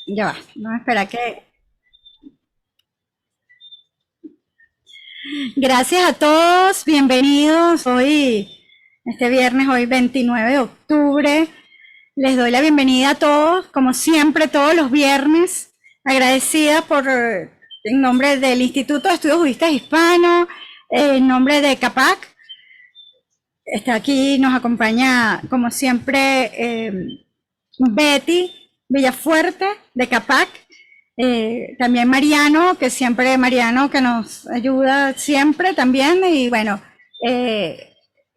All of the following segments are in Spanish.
Ya va, no espera que... Gracias a todos, bienvenidos. Este viernes, hoy 29 de octubre, les doy la bienvenida a todos, como siempre, todos los viernes. Agradecida en nombre del Instituto de Estudios Budistas Hispanos, en nombre de CAPAC. Está aquí, nos acompaña, como siempre, Betty Villafuerte, de CAPAC. También Mariano que nos ayuda siempre también, y bueno,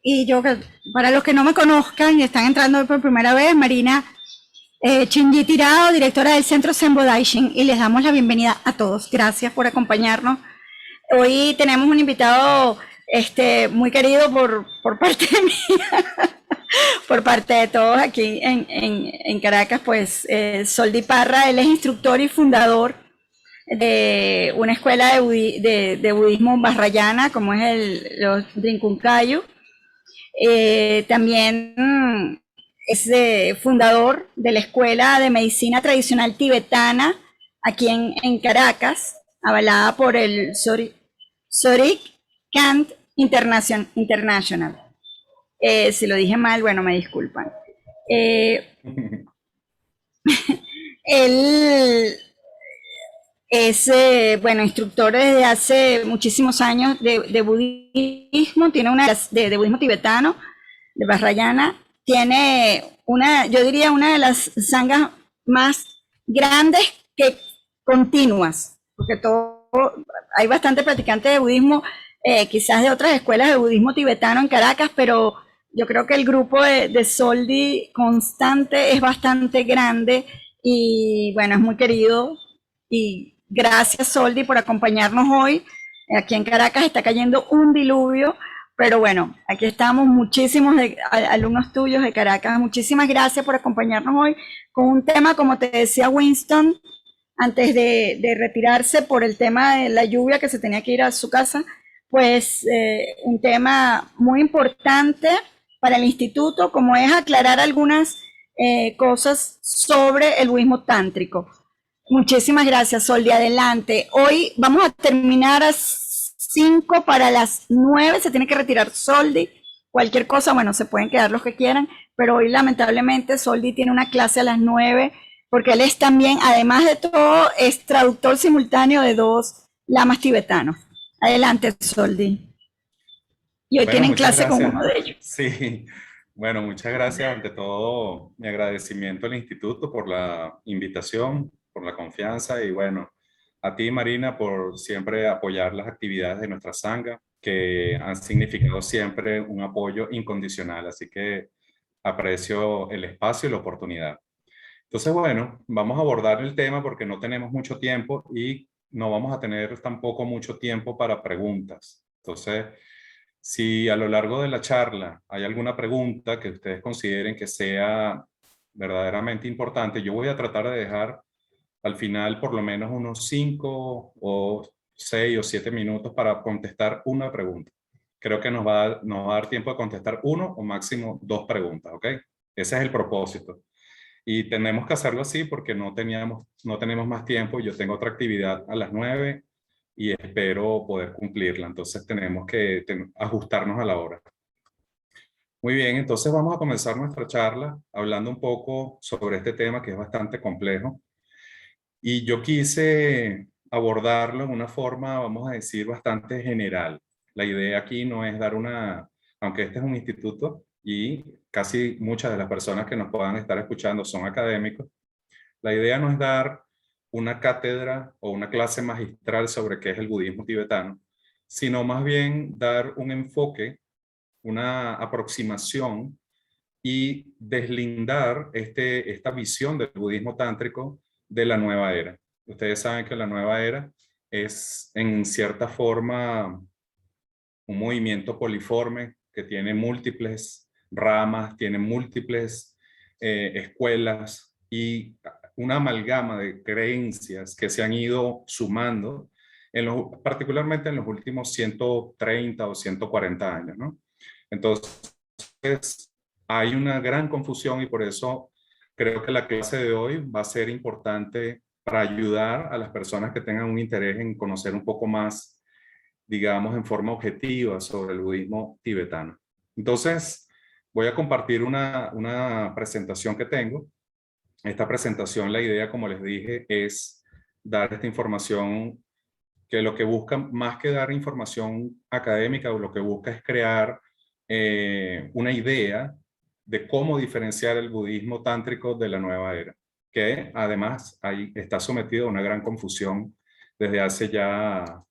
y yo, para los que no me conozcan y están entrando hoy por primera vez, Marina Shinji Tirado, directora del Centro Zen Daishin, y les damos la bienvenida a todos. Gracias por acompañarnos. Hoy tenemos un invitado muy querido por parte mía, por parte de todos aquí en Caracas, pues Soldi Parra. Él es instructor y fundador de una escuela de budismo vajrayana, como es los Drinkunkayu. También es fundador de la Escuela de Medicina Tradicional Tibetana aquí en Caracas, avalada por el Sorik Kant International. Si lo dije mal, bueno, me disculpan. Él es, bueno, instructor desde hace muchísimos años de budismo, tiene de budismo tibetano, de Vajrayana, tiene yo diría, una de las sangas más grandes que continuas, porque hay bastante practicantes de budismo, quizás de otras escuelas de budismo tibetano en Caracas, pero yo creo que el grupo de Soldi constante es bastante grande y bueno, es muy querido. Y gracias, Soldi, por acompañarnos hoy. Aquí en Caracas está cayendo un diluvio, pero bueno, aquí estamos muchísimos alumnos tuyos de Caracas. Muchísimas gracias por acompañarnos hoy con un tema, como te decía Winston, antes de retirarse por el tema de la lluvia, que se tenía que ir a su casa, pues un tema muy importante para el instituto, como es aclarar algunas cosas sobre el budismo tántrico. Muchísimas gracias, Soldi. Adelante. Hoy vamos a terminar a 5 para las 9. Se tiene que retirar Soldi. Cualquier cosa, bueno, se pueden quedar los que quieran, pero hoy lamentablemente Soldi tiene una clase a las 9, porque él es también, además de todo, es traductor simultáneo de 2 lamas tibetanos. Adelante, Soldi. Y hoy Bueno, tienen muchas clase con gracias. uno de ellos. Sí, bueno, muchas gracias. Ante todo, mi agradecimiento al instituto por la invitación, por la confianza y bueno, a ti, Marina, por siempre apoyar las actividades de nuestra sangha, que han significado siempre un apoyo incondicional. Así que aprecio el espacio y la oportunidad. Entonces, bueno, vamos a abordar el tema porque no tenemos mucho tiempo y no vamos a tener tampoco mucho tiempo para preguntas. Entonces, si a lo largo de la charla hay alguna pregunta que ustedes consideren que sea verdaderamente importante, yo voy a tratar de dejar al final por lo menos unos 5 o 6 o 7 minutos para contestar una pregunta. Creo que nos va a dar tiempo de contestar uno o máximo 2 preguntas, ¿ok? Ese es el propósito. Y tenemos que hacerlo así porque no tenemos más tiempo. Yo tengo otra actividad a las 9 y espero poder cumplirla. Entonces tenemos que ajustarnos a la hora. Muy bien, entonces vamos a comenzar nuestra charla hablando un poco sobre este tema que es bastante complejo. Y yo quise abordarlo en una forma, vamos a decir, bastante general. La idea aquí no es dar aunque este es un instituto y casi muchas de las personas que nos puedan estar escuchando son académicos, la idea no es dar una cátedra o una clase magistral sobre qué es el budismo tibetano, sino más bien dar un enfoque, una aproximación y deslindar esta visión del budismo tántrico de la nueva era. Ustedes saben que la nueva era es en cierta forma un movimiento poliforme que tiene múltiples ramas, tiene múltiples escuelas y una amalgama de creencias que se han ido sumando, particularmente en los últimos 130 o 140 años, ¿no? Entonces, hay una gran confusión y por eso Creo que la clase de hoy va a ser importante para ayudar a las personas que tengan un interés en conocer un poco más, digamos, en forma objetiva sobre el budismo tibetano. Entonces, voy a compartir una presentación que tengo. Esta presentación, la idea, como les dije, es dar esta información que lo que busca, más que dar información académica, lo que busca es crear una idea de cómo diferenciar el budismo tántrico de la nueva era, que además ahí está sometido a una gran confusión desde hace ya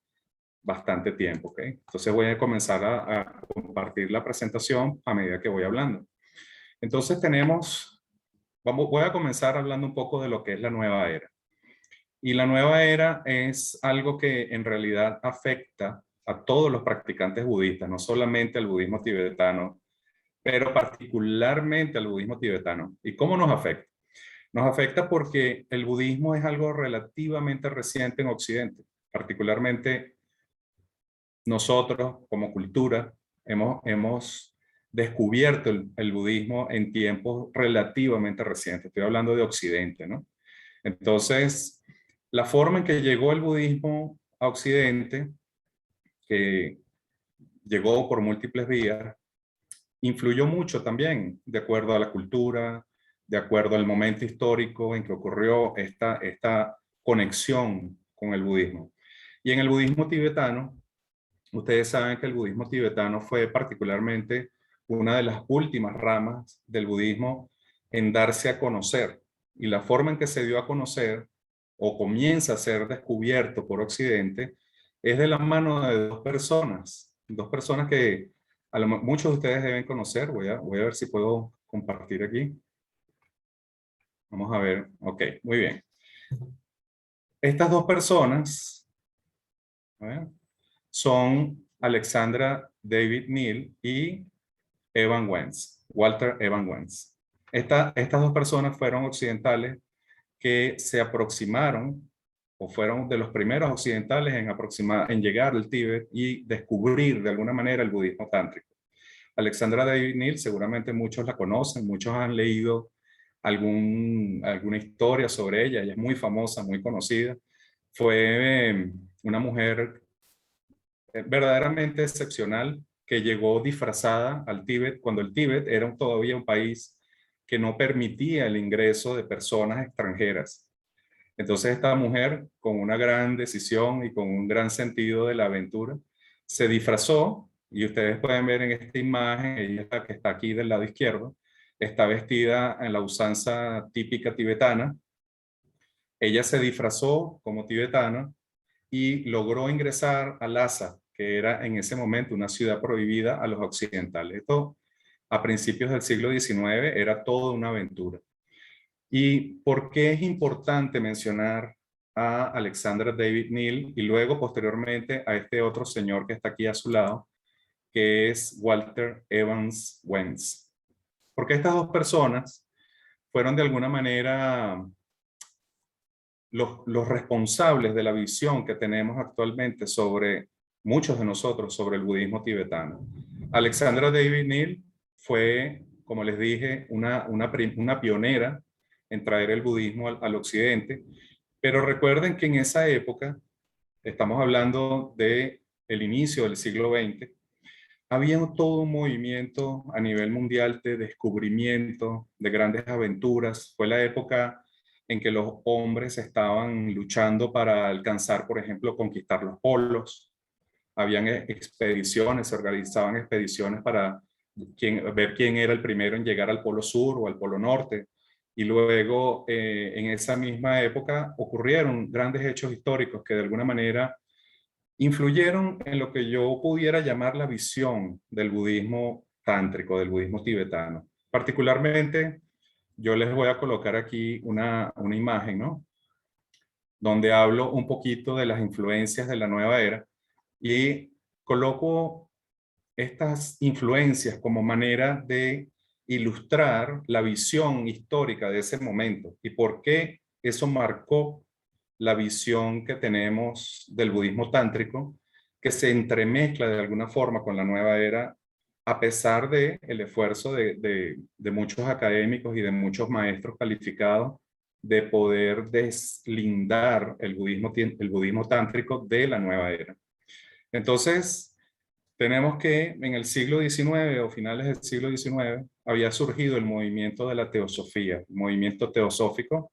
bastante tiempo. ¿Okay? Entonces voy a comenzar a compartir la presentación a medida que voy hablando. Entonces voy a comenzar hablando un poco de lo que es la nueva era. Y la nueva era es algo que en realidad afecta a todos los practicantes budistas, no solamente al budismo tibetano, pero particularmente al budismo tibetano. ¿Y cómo nos afecta? Nos afecta porque el budismo es algo relativamente reciente en Occidente, particularmente nosotros como cultura hemos descubierto el budismo en tiempos relativamente recientes. Estoy hablando de Occidente, ¿no? Entonces, la forma en que llegó el budismo a Occidente, que llegó por múltiples vías, influyó mucho también, de acuerdo a la cultura, de acuerdo al momento histórico en que ocurrió esta conexión con el budismo. Y en el budismo tibetano, ustedes saben que el budismo tibetano fue particularmente una de las últimas ramas del budismo en darse a conocer. Y la forma en que se dio a conocer o comienza a ser descubierto por Occidente es de la mano de dos personas que muchos de ustedes deben conocer. Voy a ver si puedo compartir aquí. Vamos a ver. Ok, muy bien. Estas dos personas, a ver, son Alexandra David Neal y Evan Wentz, Walter Evan Wentz. Estas dos personas fueron occidentales que se aproximaron o fueron de los primeros occidentales en llegar al Tíbet y descubrir de alguna manera el budismo tántrico. Alexandra David Neal, seguramente muchos la conocen, muchos han leído alguna historia sobre ella, ella es muy famosa, muy conocida. Fue una mujer verdaderamente excepcional que llegó disfrazada al Tíbet cuando el Tíbet era todavía un país que no permitía el ingreso de personas extranjeras. Entonces esta mujer, con una gran decisión y con un gran sentido de la aventura, se disfrazó, y ustedes pueden ver en esta imagen, ella que está aquí del lado izquierdo, está vestida en la usanza típica tibetana. Ella se disfrazó como tibetana y logró ingresar a Lhasa, que era en ese momento una ciudad prohibida a los occidentales. Esto a principios del siglo XIX era toda una aventura. ¿Y por qué es importante mencionar a Alexandra David Neal y luego posteriormente a este otro señor que está aquí a su lado, que es Walter Evans Wentz? Porque estas dos personas fueron de alguna manera los responsables de la visión que tenemos actualmente sobre muchos de nosotros sobre el budismo tibetano. Alexandra David Neal fue, como les dije, una pionera en traer el budismo al occidente, pero recuerden que en esa época, estamos hablando de el inicio del siglo XX, había todo un movimiento a nivel mundial de descubrimiento, de grandes aventuras. Fue la época en que los hombres estaban luchando para alcanzar, por ejemplo, conquistar los polos. Habían expediciones, se organizaban expediciones para ver quién era el primero en llegar al polo sur o al polo norte. Y luego, en esa misma época, ocurrieron grandes hechos históricos que de alguna manera influyeron en lo que yo pudiera llamar la visión del budismo tántrico, del budismo tibetano. Particularmente, yo les voy a colocar aquí una imagen, ¿no? Donde hablo un poquito de las influencias de la nueva era y coloco estas influencias como manera de ilustrar la visión histórica de ese momento y por qué eso marcó la visión que tenemos del budismo tántrico, que se entremezcla de alguna forma con la nueva era a pesar de el esfuerzo de muchos académicos y de muchos maestros calificados de poder deslindar el budismo tántrico de la nueva era. Entonces, tenemos que en el siglo XIX o finales del siglo XIX había surgido el movimiento de la teosofía, el movimiento teosófico,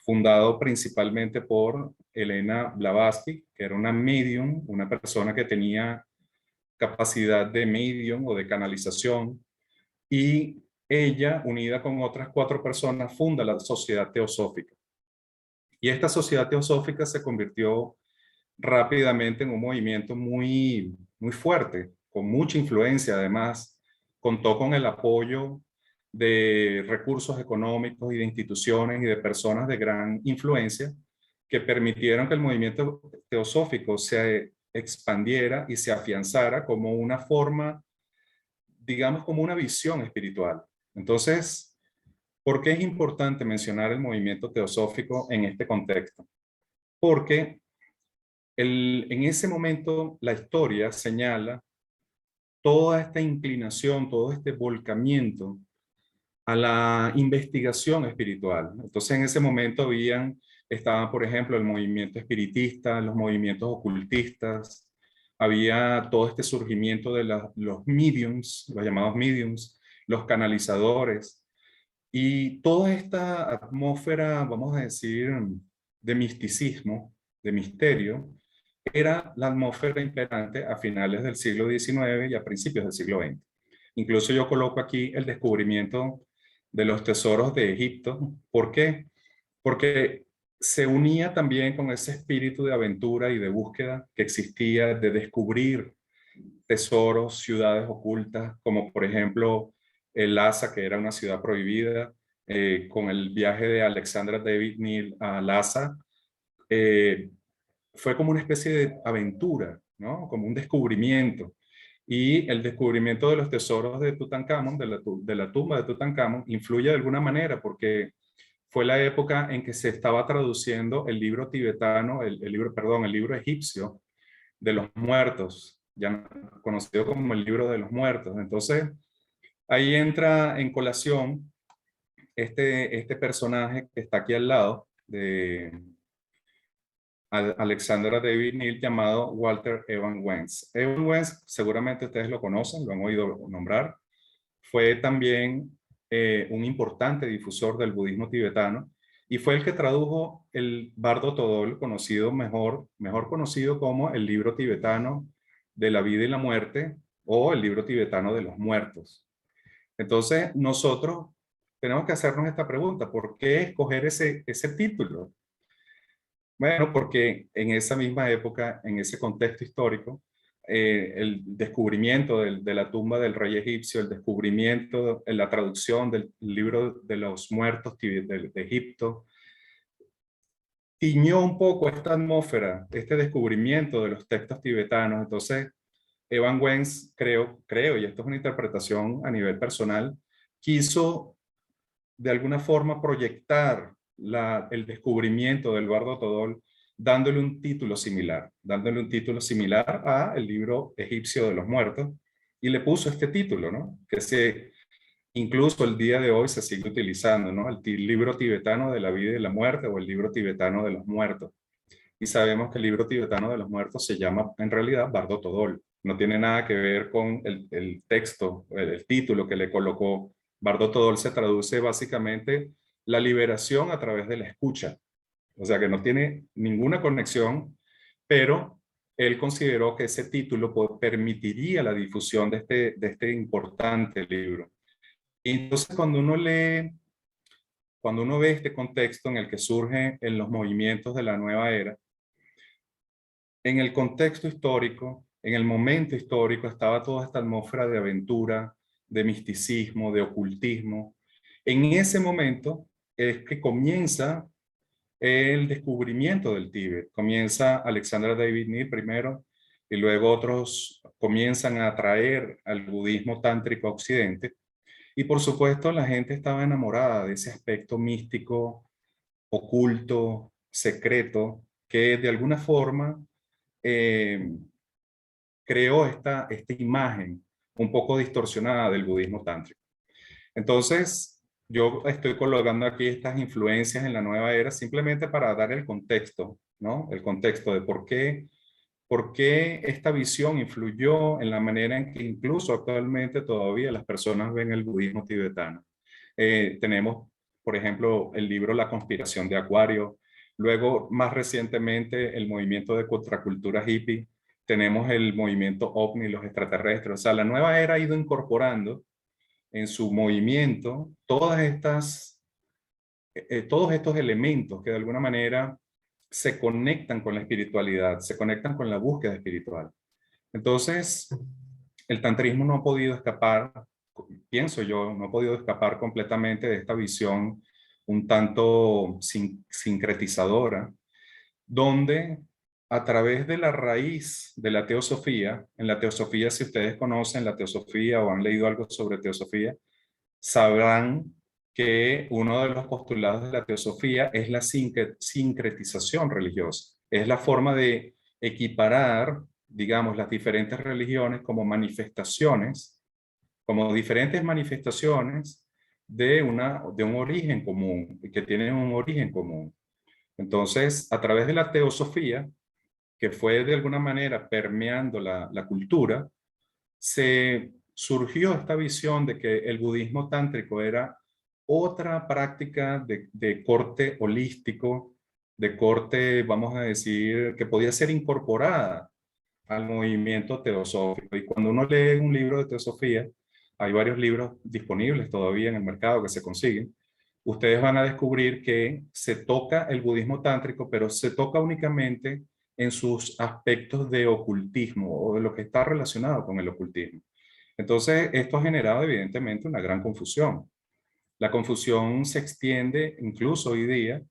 fundado principalmente por Elena Blavatsky, que era una medium, una persona que tenía capacidad de medium o de canalización, y ella, unida con otras 4 personas, funda la Sociedad Teosófica. Y esta Sociedad Teosófica se convirtió rápidamente en un movimiento muy, muy fuerte, con mucha influencia. Además, contó con el apoyo de recursos económicos y de instituciones y de personas de gran influencia que permitieron que el movimiento teosófico se expandiera y se afianzara como una forma, digamos, como una visión espiritual. Entonces, ¿por qué es importante mencionar el movimiento teosófico en este contexto? Porque en ese momento la historia señala toda esta inclinación, todo este volcamiento a la investigación espiritual. Entonces en ese momento estaban, por ejemplo, el movimiento espiritista, los movimientos ocultistas, había todo este surgimiento de los mediums, los llamados mediums, los canalizadores, y toda esta atmósfera, vamos a decir, de misticismo, de misterio, era la atmósfera imperante a finales del siglo XIX y a principios del siglo XX. Incluso yo coloco aquí el descubrimiento de los tesoros de Egipto. ¿Por qué? Porque se unía también con ese espíritu de aventura y de búsqueda que existía, de descubrir tesoros, ciudades ocultas, como por ejemplo el Lhasa, que era una ciudad prohibida, con el viaje de Alexandra David Neal a Lhasa. Fue como una especie de aventura, ¿no? Como un descubrimiento. Y el descubrimiento de los tesoros de Tutankamón, de la tumba de Tutankamón, influye de alguna manera porque fue la época en que se estaba traduciendo el libro tibetano, el libro egipcio de los muertos, ya conocido como el libro de los muertos. Entonces, ahí entra en colación este personaje que está aquí al lado de Alexandra David Neal, llamado Walter Evan Wentz. Evan Wentz, seguramente ustedes lo conocen, lo han oído nombrar. Fue también un importante difusor del budismo tibetano y fue el que tradujo el Bardo Thodol, mejor conocido como el libro tibetano de la vida y la muerte o el libro tibetano de los muertos. Entonces, nosotros tenemos que hacernos esta pregunta: ¿por qué escoger ese título? Bueno, porque en esa misma época, en ese contexto histórico, el descubrimiento de la tumba del rey egipcio, el descubrimiento, la traducción del libro de los muertos de Egipto, tiñó un poco esta atmósfera, este descubrimiento de los textos tibetanos. Entonces, Evan Wentz, creo, y esto es una interpretación a nivel personal, quiso de alguna forma proyectar el descubrimiento del Bardo Thodol dándole un título similar a el libro egipcio de los muertos, y le puso este título, ¿no? Incluso el día de hoy se sigue utilizando, ¿no? El libro tibetano de la vida y de la muerte, o el libro tibetano de los muertos. Y sabemos que el libro tibetano de los muertos se llama en realidad Bardo Thodol. No tiene nada que ver con el texto, el título que le colocó. Bardo Thodol se traduce básicamente la liberación a través de la escucha. O sea que no tiene ninguna conexión, pero él consideró que ese título permitiría la difusión de este importante libro. Y entonces cuando uno ve este contexto en el que surgen en los movimientos de la nueva era, en el contexto histórico, en el momento histórico, estaba toda esta atmósfera de aventura, de misticismo, de ocultismo. En ese momento es que comienza el descubrimiento del Tíbet. Comienza Alexandra David Neal primero, y luego otros comienzan a atraer al budismo tántrico a Occidente. Y por supuesto la gente estaba enamorada de ese aspecto místico, oculto, secreto, que de alguna forma eh, creó esta imagen un poco distorsionada del budismo tántrico. Entonces, yo estoy colocando aquí estas influencias en la nueva era simplemente para dar el contexto, ¿no? El contexto de por qué esta visión influyó en la manera en que incluso actualmente todavía las personas ven el budismo tibetano. Tenemos, por ejemplo, el libro La conspiración de Acuario, luego más recientemente el movimiento de contracultura hippie, tenemos el movimiento OVNI, los extraterrestres, o sea, la nueva era ha ido incorporando en su movimiento todos estos elementos que de alguna manera se conectan con la espiritualidad, se conectan con la búsqueda espiritual. Entonces, el tantrismo no ha podido escapar, pienso yo, no ha podido escapar completamente de esta visión un tanto sincretizadora, donde a través de la raíz de la teosofía, en la teosofía, si ustedes conocen la teosofía o han leído algo sobre teosofía, sabrán que uno de los postulados de la teosofía es la sincretización religiosa. Es la forma de equiparar, digamos, las diferentes religiones como diferentes manifestaciones de un origen común, que tienen un origen común. Entonces, a través de la teosofía, que fue de alguna manera permeando la cultura, se surgió esta visión de que el budismo tántrico era otra práctica de corte holístico, de corte, vamos a decir, que podía ser incorporada al movimiento teosófico. Y cuando uno lee un libro de teosofía, hay varios libros disponibles todavía en el mercado que se consiguen, ustedes van a descubrir que se toca el budismo tántrico, pero se toca únicamente en sus aspectos de ocultismo o de lo que está relacionado con el ocultismo. Entonces, esto ha generado evidentemente una gran confusión. La confusión se extiende incluso hoy día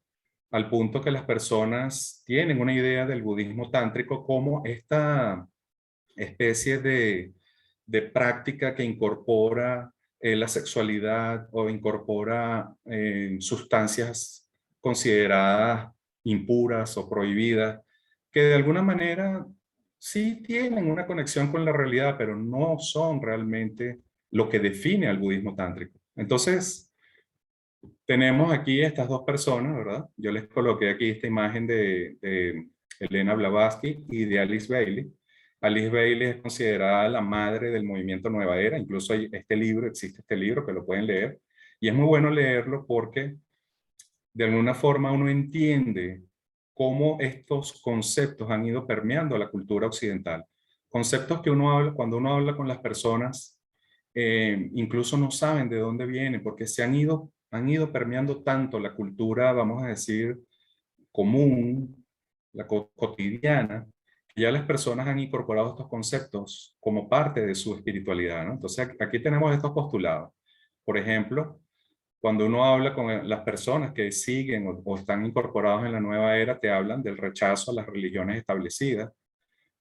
al punto que las personas tienen una idea del budismo tántrico como esta especie de práctica que incorpora la sexualidad o incorpora sustancias consideradas impuras o prohibidas, que de alguna manera sí tienen una conexión con la realidad, pero no son realmente lo que define al budismo tántrico. Entonces, tenemos aquí estas dos personas, ¿verdad? Yo les coloqué aquí esta imagen de Elena Blavatsky y de Alice Bailey. Alice Bailey es considerada la madre del movimiento Nueva Era, incluso hay existe este libro que lo pueden leer, y es muy bueno leerlo porque de alguna forma uno entiende cómo estos conceptos han ido permeando la cultura occidental. Conceptos que uno habla, cuando uno habla con las personas, incluso no saben de dónde vienen, porque han ido permeando tanto la cultura, vamos a decir, común, la cotidiana, que ya las personas han incorporado estos conceptos como parte de su espiritualidad, ¿no? Entonces aquí tenemos estos postulados. Por ejemplo, cuando uno habla con las personas que siguen o están incorporados en la nueva era, te hablan del rechazo a las religiones establecidas,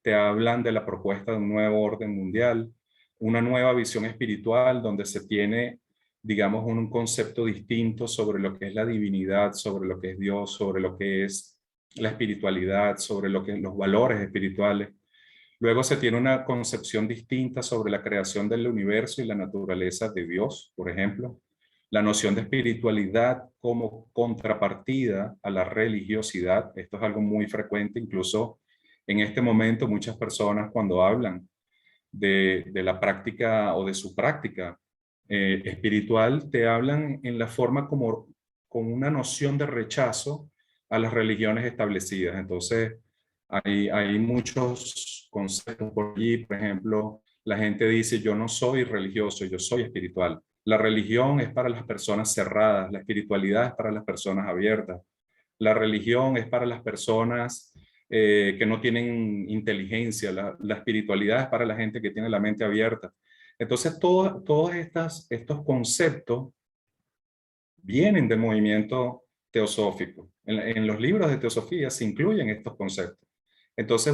te hablan de la propuesta de un nuevo orden mundial, una nueva visión espiritual donde se tiene, digamos, un concepto distinto sobre lo que es la divinidad, sobre lo que es Dios, sobre lo que es la espiritualidad, sobre lo que los valores espirituales. Luego se tiene una concepción distinta sobre la creación del universo y la naturaleza de Dios, por ejemplo. La noción de espiritualidad como contrapartida a la religiosidad. Esto es algo muy frecuente, incluso en este momento muchas personas cuando hablan de la práctica o de su práctica espiritual, te hablan en la forma como con una noción de rechazo a las religiones establecidas. Entonces, hay muchos conceptos por allí. Por ejemplo, la gente dice, yo no soy religioso, yo soy espiritual. La religión es para las personas cerradas, la espiritualidad es para las personas abiertas. La religión es para las personas que no tienen inteligencia, la espiritualidad es para la gente que tiene la mente abierta. Entonces, todos estos conceptos vienen del movimiento teosófico. En los libros de teosofía se incluyen estos conceptos. Entonces,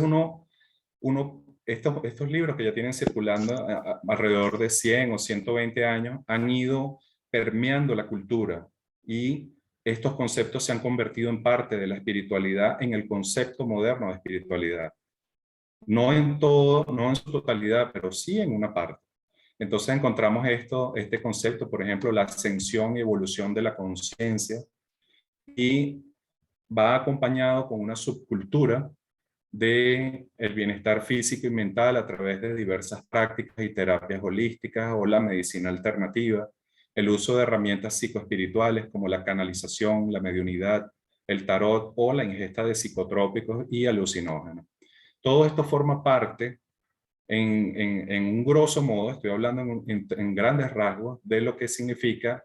estos libros que ya tienen circulando alrededor de 100 o 120 años han ido permeando la cultura y estos conceptos se han convertido en parte de la espiritualidad, en el concepto moderno de espiritualidad. No en todo, no en su totalidad, pero sí en una parte. Entonces encontramos este concepto, por ejemplo, la ascensión y evolución de la conciencia, y va acompañado con una subcultura de el bienestar físico y mental a través de diversas prácticas y terapias holísticas o la medicina alternativa, el uso de herramientas psicoespirituales como la canalización, la mediunidad, el tarot o la ingesta de psicotrópicos y alucinógenos. Todo esto forma parte, en un grosso modo, estoy hablando en grandes rasgos, de lo que significa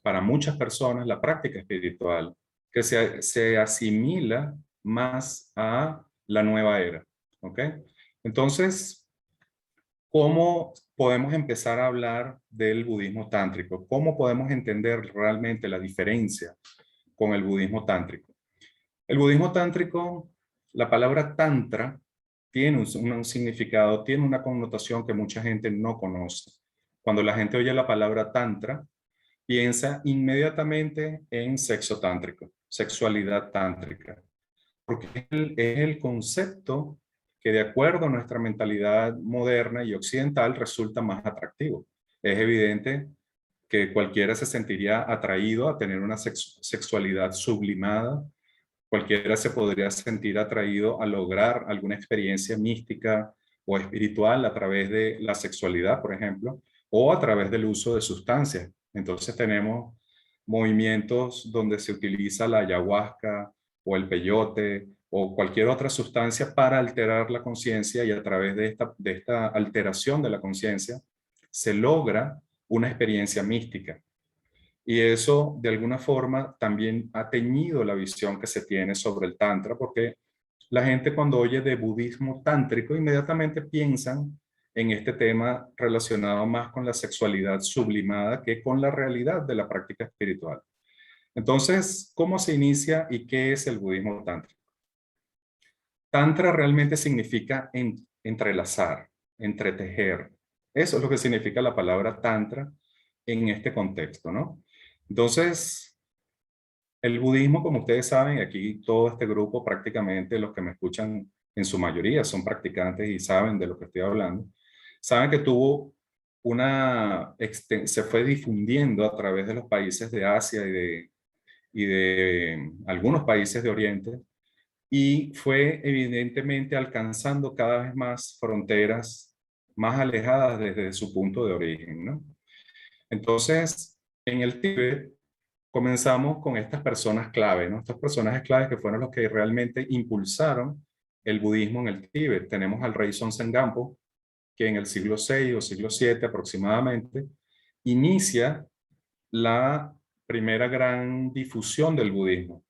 para muchas personas la práctica espiritual, que se asimila más a la nueva era. ¿Ok? Entonces, ¿cómo podemos empezar a hablar del budismo tántrico? ¿Cómo podemos entender realmente la diferencia con el budismo tántrico? El budismo tántrico, la palabra tantra, tiene un significado, tiene una connotación que mucha gente no conoce. Cuando la gente oye la palabra tantra, piensa inmediatamente en sexo tántrico, sexualidad tántrica, porque es el concepto que, de acuerdo a nuestra mentalidad moderna y occidental, resulta más atractivo. Es evidente que cualquiera se sentiría atraído a tener una sexualidad sublimada, cualquiera se podría sentir atraído a lograr alguna experiencia mística o espiritual a través de la sexualidad, por ejemplo, o a través del uso de sustancias. Entonces tenemos movimientos donde se utiliza la ayahuasca o el peyote o cualquier otra sustancia para alterar la conciencia, y a través de esta alteración de la conciencia se logra una experiencia mística. Y eso, de alguna forma, también ha teñido la visión que se tiene sobre el Tantra, porque la gente, cuando oye de budismo tántrico, inmediatamente piensan en este tema relacionado más con la sexualidad sublimada que con la realidad de la práctica espiritual. Entonces, ¿cómo se inicia y qué es el budismo tántrico? Tantra realmente significa entrelazar, entretejer. Eso es lo que significa la palabra tantra en este contexto, ¿no? Entonces, el budismo, como ustedes saben, aquí todo este grupo, prácticamente los que me escuchan en su mayoría son practicantes y saben de lo que estoy hablando, saben que tuvo se fue difundiendo a través de los países de Asia y de algunos países de Oriente, y fue evidentemente alcanzando cada vez más fronteras más alejadas desde su punto de origen, ¿no? Entonces, en el Tíbet comenzamos con estas personas clave, ¿no? Estos personajes claves que fueron los que realmente impulsaron el budismo en el Tíbet. Tenemos al rey Sonsen Gampo, que en el siglo VI o siglo VII aproximadamente inicia la primera gran difusión del budismo.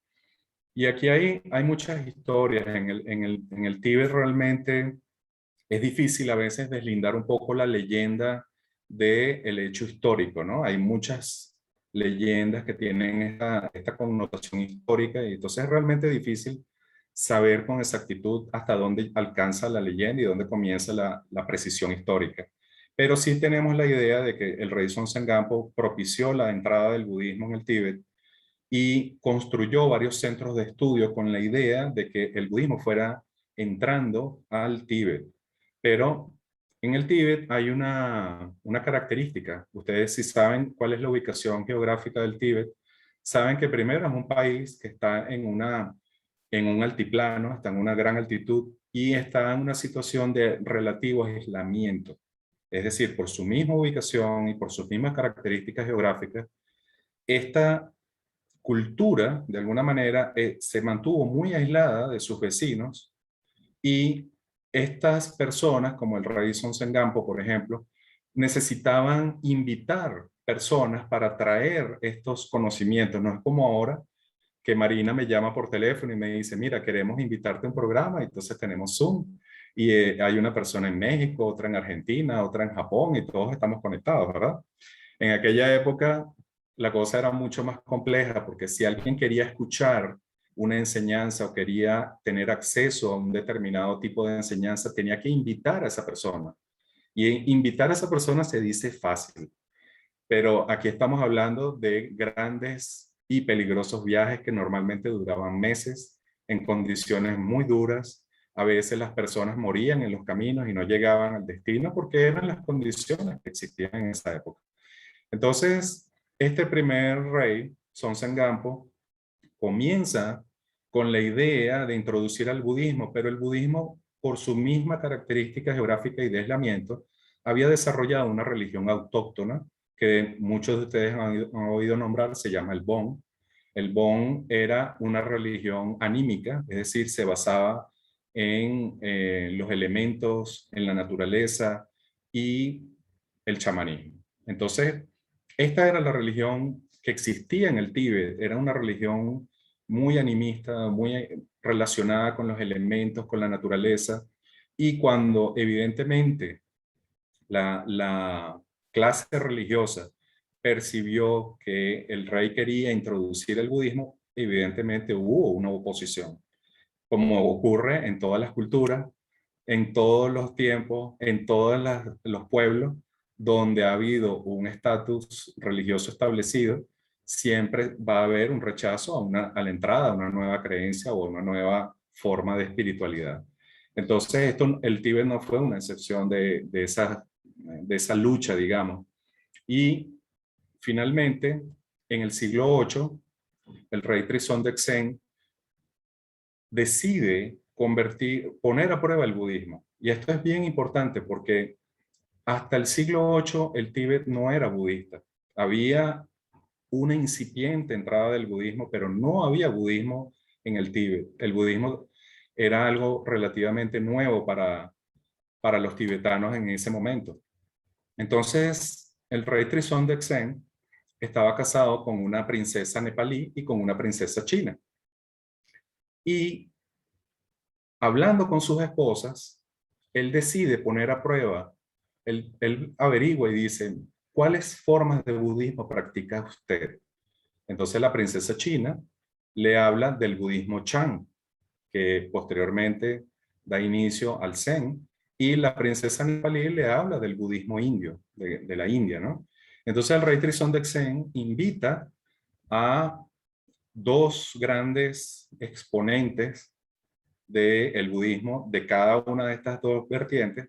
Y aquí hay muchas historias. En el Tíbet realmente es difícil a veces deslindar un poco la leyenda del hecho histórico, ¿no? Hay muchas leyendas que tienen esta connotación histórica, y entonces es realmente difícil saber con exactitud hasta dónde alcanza la leyenda y dónde comienza la precisión histórica. Pero sí tenemos la idea de que el rey Sonsen Gampo propició la entrada del budismo en el Tíbet y construyó varios centros de estudio con la idea de que el budismo fuera entrando al Tíbet. Pero en el Tíbet hay una característica. Ustedes, si saben cuál es la ubicación geográfica del Tíbet, saben que primero es un país que está en un altiplano, está en una gran altitud y está en una situación de relativo aislamiento. Es decir, por su misma ubicación y por sus mismas características geográficas, esta cultura, de alguna manera, se mantuvo muy aislada de sus vecinos, y estas personas, como el rey Sonsen Gampo, por ejemplo, necesitaban invitar personas para traer estos conocimientos. No es como ahora que Marina me llama por teléfono y me dice, mira, queremos invitarte a un programa, y entonces tenemos Zoom, y hay una persona en México, otra en Argentina, otra en Japón, y todos estamos conectados, ¿verdad? En aquella época la cosa era mucho más compleja, porque si alguien quería escuchar una enseñanza o quería tener acceso a un determinado tipo de enseñanza, tenía que invitar a esa persona. Y invitar a esa persona se dice fácil, pero aquí estamos hablando de grandes y peligrosos viajes que normalmente duraban meses en condiciones muy duras, A veces las personas morían en los caminos y no llegaban al destino porque eran las condiciones que existían en esa época. Entonces, este primer rey, Sonsengampo, comienza con la idea de introducir al budismo, pero el budismo, por su misma característica geográfica y de aislamiento, había desarrollado una religión autóctona que muchos de ustedes han oído nombrar, se llama el Bon. El Bon era una religión anímica, es decir, se basaba en los elementos, en la naturaleza y el chamanismo. Entonces, esta era la religión que existía en el Tíbet, era una religión muy animista, muy relacionada con los elementos, con la naturaleza, y cuando evidentemente la clase religiosa percibió que el rey quería introducir el budismo, evidentemente hubo una oposición, como ocurre en todas las culturas, en todos los tiempos, en todos los pueblos donde ha habido un estatus religioso establecido, siempre va a haber un rechazo a la entrada a una nueva creencia o a una nueva forma de espiritualidad. Entonces, el Tíbet no fue una excepción de esa lucha, digamos. Y finalmente, en el siglo VIII, el rey Trizón de Xen decide poner a prueba el budismo. Y esto es bien importante porque hasta el siglo VIII el Tíbet no era budista. Había una incipiente entrada del budismo, pero no había budismo en el Tíbet. El budismo era algo relativamente nuevo para los tibetanos en ese momento. Entonces, el rey Trizón de Xen estaba casado con una princesa nepalí y con una princesa china. Y hablando con sus esposas, él decide poner a prueba, él averigua y dice, ¿cuáles formas de budismo practica usted? Entonces la princesa china le habla del budismo Chan, que posteriormente da inicio al Zen, y la princesa nepalí le habla del budismo indio, de la India, ¿no? Entonces el rey Trizón de Xen invita a dos grandes exponentes del budismo de cada una de estas dos vertientes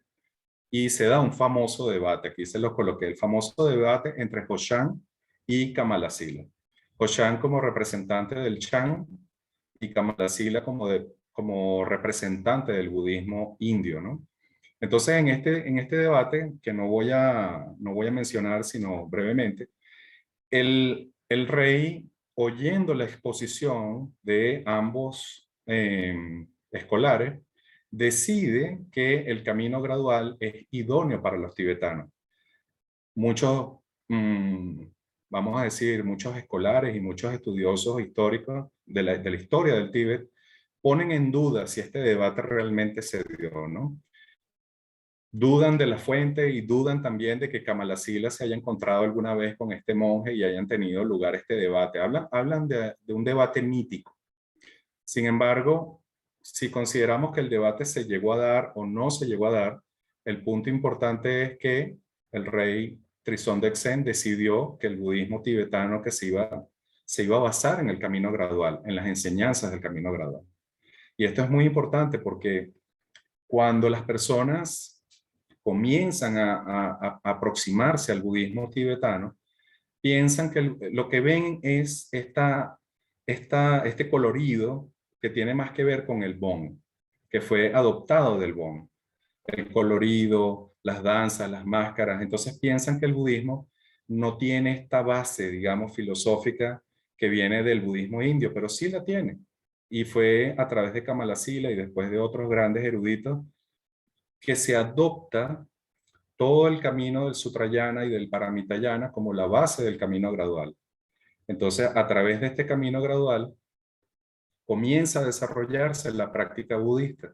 y se da un famoso debate, aquí se lo coloqué, el famoso debate entre Hoshan y Kamalasila. Hoshan como representante del Chan y Kamalasila como representante del budismo indio, ¿no? Entonces, en este debate, que no voy a mencionar, sino brevemente, el rey, oyendo la exposición de ambos escolares, decide que el camino gradual es idóneo para los tibetanos. Muchos, vamos a decir, muchos escolares y muchos estudiosos históricos de la historia del Tíbet ponen en duda si este debate realmente se dio, ¿no? Dudan de la fuente y dudan también de que Kamalasila se haya encontrado alguna vez con este monje y hayan tenido lugar este debate. Hablan de un debate mítico. Sin embargo, si consideramos que el debate se llegó a dar o no se llegó a dar, el punto importante es que el rey Trizón de Xen decidió que el budismo tibetano se iba a basar en el camino gradual, en las enseñanzas del camino gradual. Y esto es muy importante porque cuando las personas comienzan a aproximarse al budismo tibetano, piensan que lo que ven es este colorido que tiene más que ver con el Bon, que fue adoptado del Bon. El colorido, las danzas, las máscaras. Entonces piensan que el budismo no tiene esta base, digamos, filosófica que viene del budismo indio, pero sí la tiene. Y fue a través de Kamalasila y después de otros grandes eruditos que se adopta todo el camino del Sutrayana y del Paramitayana como la base del camino gradual. Entonces, a través de este camino gradual, comienza a desarrollarse la práctica budista.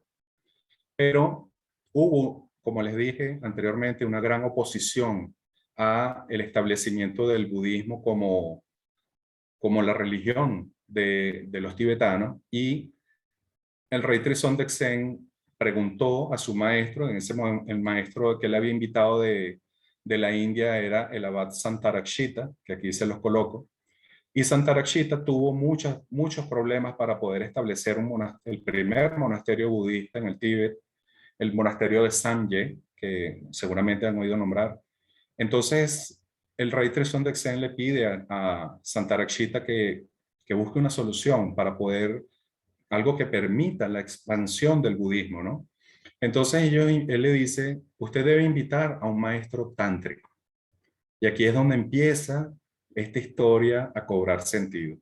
Pero hubo, como les dije anteriormente, una gran oposición a el establecimiento del budismo como la religión de los tibetanos, y el rey Trizón de Xen preguntó a su maestro, en ese momento el maestro que él había invitado de la India era el abad Santarakshita, que aquí se los coloco, Y Santarakshita tuvo muchos problemas para poder establecer el primer monasterio budista en el Tíbet, el monasterio de Samye, que seguramente han oído nombrar. Entonces, el rey Trisón de Xen le pide a Santarakshita que busque una solución para poder, algo que permita la expansión del budismo, ¿no? Entonces él le dice, usted debe invitar a un maestro tántrico. Y aquí es donde empieza esta historia a cobrar sentido.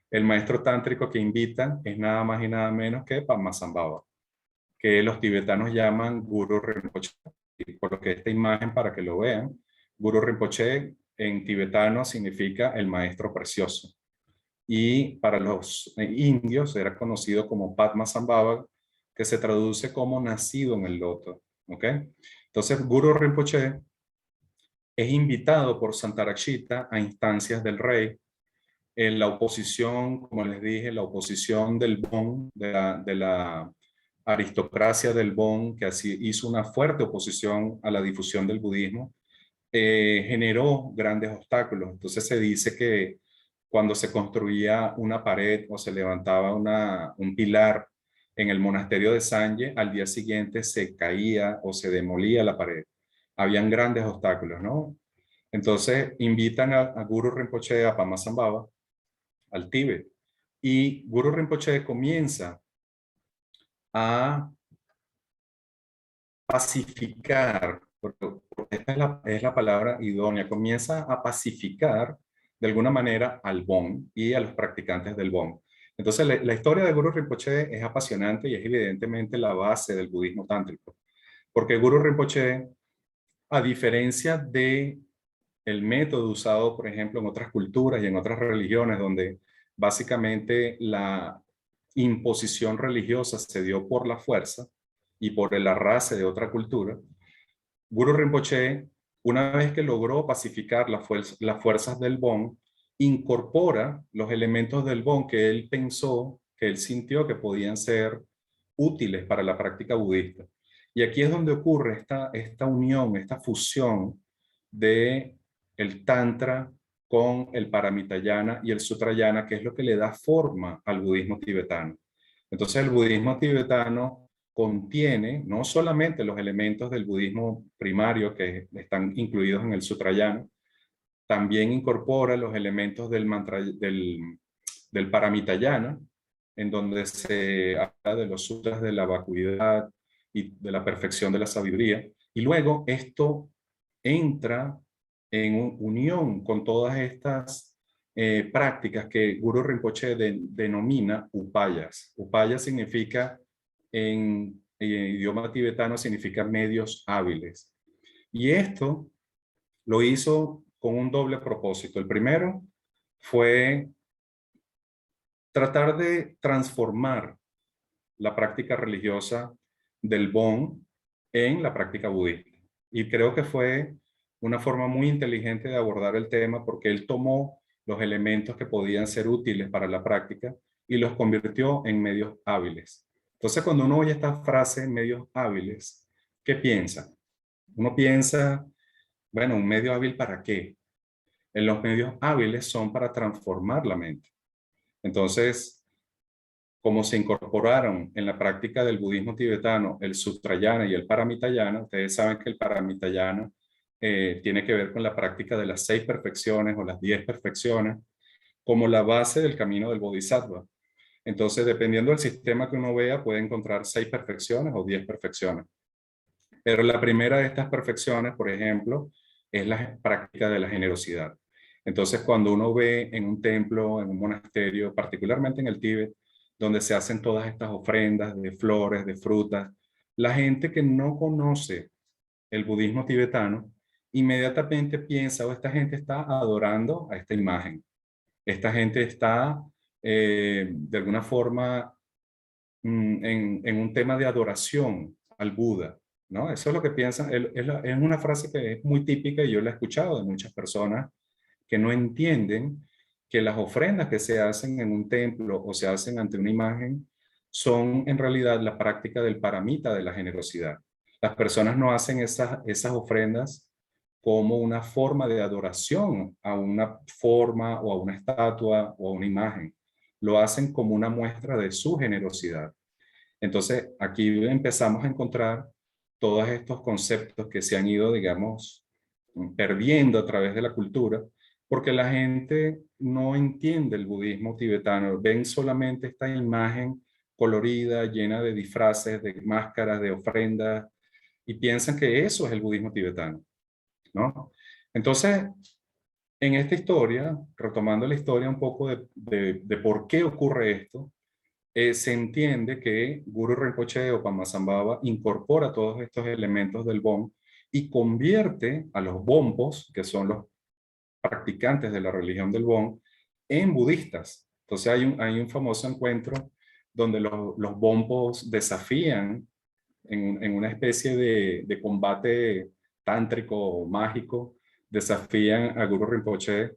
El maestro tántrico que invitan es nada más y nada menos que Padmasambhava, que los tibetanos llaman Guru Rinpoche. Y por lo que esta imagen, para que lo vean, Guru Rinpoche en tibetano significa el maestro precioso. Y para los indios era conocido como Padmasambhava, que se traduce como nacido en el loto. ¿Ok? Entonces, Guru Rinpoche es invitado por Santarakshita a instancias del rey. En la oposición, como les dije, la oposición del Bon, de la aristocracia del Bon, que así hizo una fuerte oposición a la difusión del budismo, generó grandes obstáculos. Entonces se dice que cuando se construía una pared o se levantaba un pilar en el monasterio de Sanje, al día siguiente se caía o se demolía la pared. Habían grandes obstáculos, ¿no? Entonces invitan a Guru Rinpoche a Padmasambhava, al Tíbet, y Guru Rinpoche comienza a pacificar, porque esta es la palabra idónea, comienza a pacificar de alguna manera al Bon y a los practicantes del Bon. Entonces, la historia de Guru Rinpoche es apasionante y es evidentemente la base del budismo tántrico, porque Guru Rinpoche, a diferencia de el método usado, por ejemplo, en otras culturas y en otras religiones, donde básicamente la imposición religiosa se dio por la fuerza y por el arrase de otra cultura, Guru Rinpoche, una vez que logró pacificar las fuerzas del Bon, incorpora los elementos del Bon que él pensó, que él sintió que podían ser útiles para la práctica budista. Y aquí es donde ocurre esta unión, esta fusión de el Tantra con el Paramitayana y el Sutrayana, que es lo que le da forma al budismo tibetano. Entonces el budismo tibetano contiene no solamente los elementos del budismo primario que están incluidos en el Sutrayana, también incorpora los elementos del Paramitayana, en donde se habla de los sutras de la vacuidad y de la perfección de la sabiduría. Y luego esto entra en unión con todas estas prácticas que Guru Rinpoche denomina upayas. Upaya significa, en idioma tibetano, significa medios hábiles. Y esto lo hizo con un doble propósito. El primero fue tratar de transformar la práctica religiosa del Bon en la práctica budista. Y creo que fue una forma muy inteligente de abordar el tema, porque él tomó los elementos que podían ser útiles para la práctica y los convirtió en medios hábiles. Entonces, cuando uno oye esta frase, medios hábiles, ¿qué piensa? Uno piensa, bueno, ¿un medio hábil para qué? Los medios hábiles son para transformar la mente. Entonces, como se incorporaron en la práctica del budismo tibetano el Sutrayana y el Paramitayana, ustedes saben que el Paramitayana tiene que ver con la práctica de las 6 perfecciones o las 10 perfecciones como la base del camino del Bodhisattva. Entonces, dependiendo del sistema que uno vea, puede encontrar 6 perfecciones o 10 perfecciones. Pero la primera de estas perfecciones, por ejemplo, es la práctica de la generosidad. Entonces, cuando uno ve en un templo, en un monasterio, particularmente en el Tíbet, donde se hacen todas estas ofrendas de flores, de frutas, la gente que no conoce el budismo tibetano, inmediatamente piensa, o esta gente está adorando a esta imagen. Esta gente está, de alguna forma, en un tema de adoración al Buda, ¿no? Eso es lo que piensan. Es una frase que es muy típica y yo la he escuchado de muchas personas que no entienden que las ofrendas que se hacen en un templo o se hacen ante una imagen son en realidad la práctica del paramita de la generosidad. Las personas no hacen esas ofrendas como una forma de adoración a una forma o a una estatua o a una imagen. Lo hacen como una muestra de su generosidad. Entonces, aquí empezamos a encontrar todos estos conceptos que se han ido, digamos, perdiendo a través de la cultura, porque la gente no entiende el budismo tibetano, ven solamente esta imagen colorida, llena de disfraces, de máscaras, de ofrendas, y piensan que eso es el budismo tibetano, ¿no? Entonces, en esta historia, retomando la historia un poco de por qué ocurre esto, se entiende que Guru Rinpoche o Padmasambhava incorpora todos estos elementos del Bon y convierte a los Bonpos, que son los practicantes de la religión del Bon, en budistas. Entonces hay un famoso encuentro donde los Bonpos desafían en una especie de combate tántrico mágico, desafían a Guru Rinpoche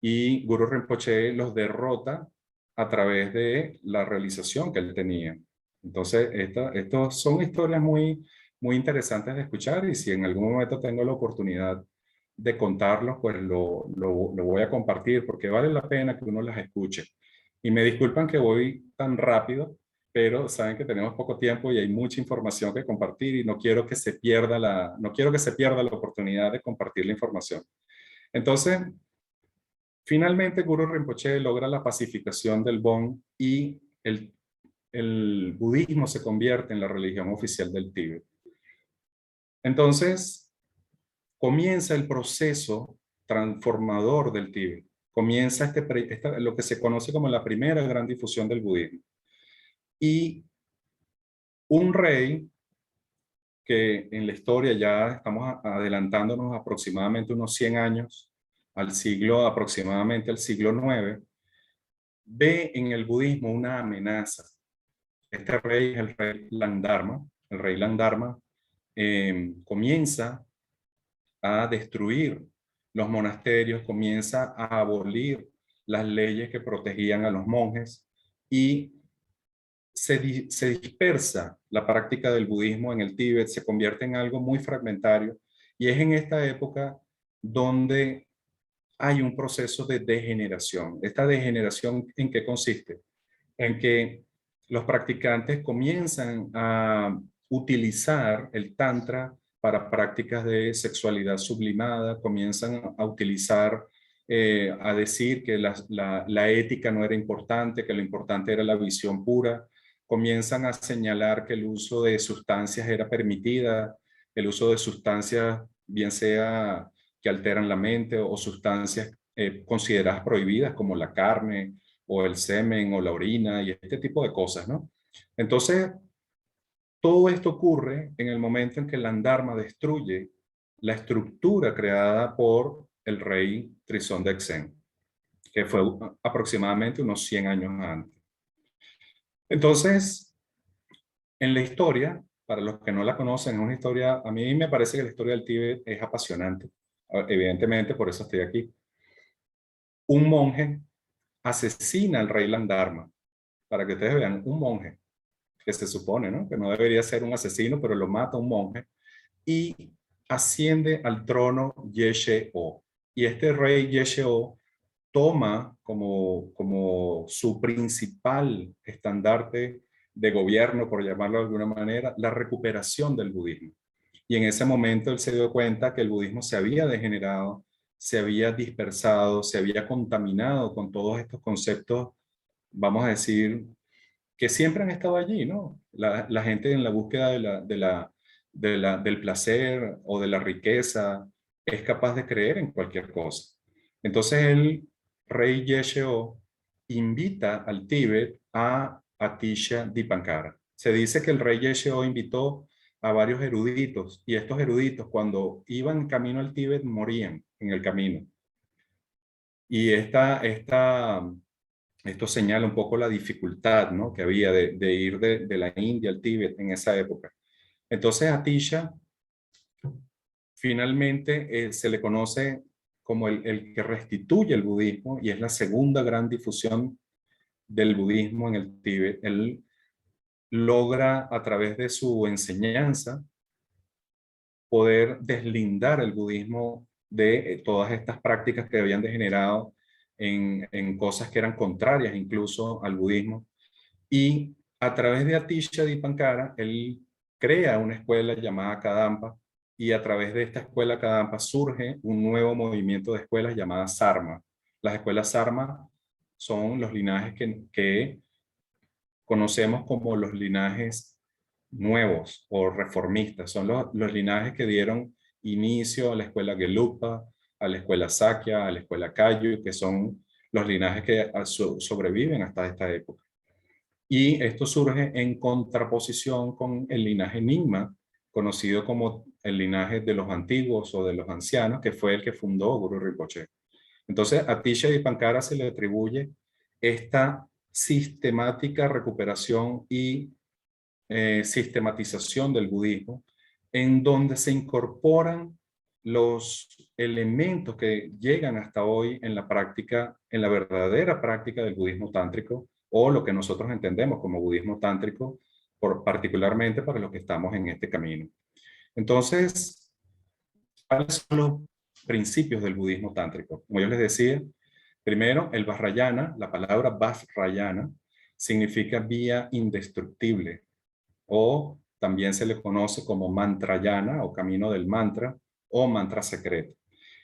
y Guru Rinpoche los derrota a través de la realización que él tenía. Entonces, estos son historias muy interesantes de escuchar y si en algún momento tengo la oportunidad de contarlos, pues lo voy a compartir porque vale la pena que uno las escuche. Y me disculpan que voy tan rápido, pero saben que tenemos poco tiempo y hay mucha información que compartir y no quiero que se pierda no quiero que se pierda la oportunidad de compartir la información. Entonces, finalmente, Guru Rinpoche logra la pacificación del Bon y el budismo se convierte en la religión oficial del Tíbet. Entonces, comienza el proceso transformador del Tíbet. Comienza lo que se conoce como la primera gran difusión del budismo. Y un rey que en la historia ya estamos adelantándonos aproximadamente unos 100 años, aproximadamente al siglo IX, ve en el budismo una amenaza. Este rey es el rey Langdharma. El rey Langdharma comienza a destruir los monasterios, comienza a abolir las leyes que protegían a los monjes y se dispersa la práctica del budismo en el Tíbet, se convierte en algo muy fragmentario y es en esta época donde hay un proceso de degeneración. ¿Esta degeneración en qué consiste? En que los practicantes comienzan a utilizar el tantra para prácticas de sexualidad sublimada, comienzan a utilizar, a decir que la ética no era importante, que lo importante era la visión pura, comienzan a señalar que el uso de sustancias era permitida, el uso de sustancias, bien sea que alteran la mente o sustancias consideradas prohibidas como la carne, o el semen o la orina y este tipo de cosas, ¿no? Entonces, todo esto ocurre en el momento en que el Landharma destruye la estructura creada por el rey Trisón de Exen, que fue aproximadamente unos 100 años antes. Entonces, en la historia, para los que no la conocen, es una historia, a mí me parece que la historia del Tíbet es apasionante. Evidentemente, por eso estoy aquí. Un monje asesina al rey Landharma, para que ustedes vean, un monje que se supone, ¿no? Que no debería ser un asesino, pero lo mata un monje y asciende al trono Yeshe-O. Y este rey Yeshe-O toma como su principal estandarte de gobierno, por llamarlo de alguna manera, la recuperación del budismo. Y en ese momento él se dio cuenta que el budismo se había degenerado, se había dispersado, se había contaminado con todos estos conceptos, vamos a decir, que siempre han estado allí, ¿no? La gente en la búsqueda del placer o de la riqueza es capaz de creer en cualquier cosa. Entonces el rey Yesheo invita al Tíbet a Atisha Dipankara. Se dice que el rey Yesheo invitó a varios eruditos y estos eruditos cuando iban camino al Tíbet morían en el camino. Y esto señala un poco la dificultad, ¿no?, que había de ir de la India al Tíbet en esa época. Entonces Atisha finalmente se le conoce como el que restituye el budismo y es la segunda gran difusión del budismo en el Tíbet. Él logra a través de su enseñanza poder deslindar el budismo de todas estas prácticas que habían degenerado en cosas que eran contrarias incluso al budismo. Y a través de Atisha Dipankara, él crea una escuela llamada Kadampa, y a través de esta escuela Kadampa surge un nuevo movimiento de escuelas llamadas Sarma. Las escuelas Sarma son los linajes que conocemos como los linajes nuevos o reformistas. Son los linajes que dieron inicio a la escuela Gelugpa, a la escuela Sakya, a la escuela Kagyu, que son los linajes que sobreviven hasta esta época. Y esto surge en contraposición con el linaje Nyingma, conocido como el linaje de los antiguos o de los ancianos, que fue el que fundó Guru Rinpoche. Entonces, a Atisha Dipankara se le atribuye esta sistemática recuperación y sistematización del budismo, en donde se incorporan los elementos que llegan hasta hoy en la práctica, en la verdadera práctica del budismo tántrico, o lo que nosotros entendemos como budismo tántrico, particularmente para los que estamos en este camino. Entonces, ¿cuáles son los principios del budismo tántrico? Como yo les decía, primero, el Vajrayana, la palabra Vajrayana, significa vía indestructible, o también se le conoce como mantrayana o camino del mantra o mantra secreto.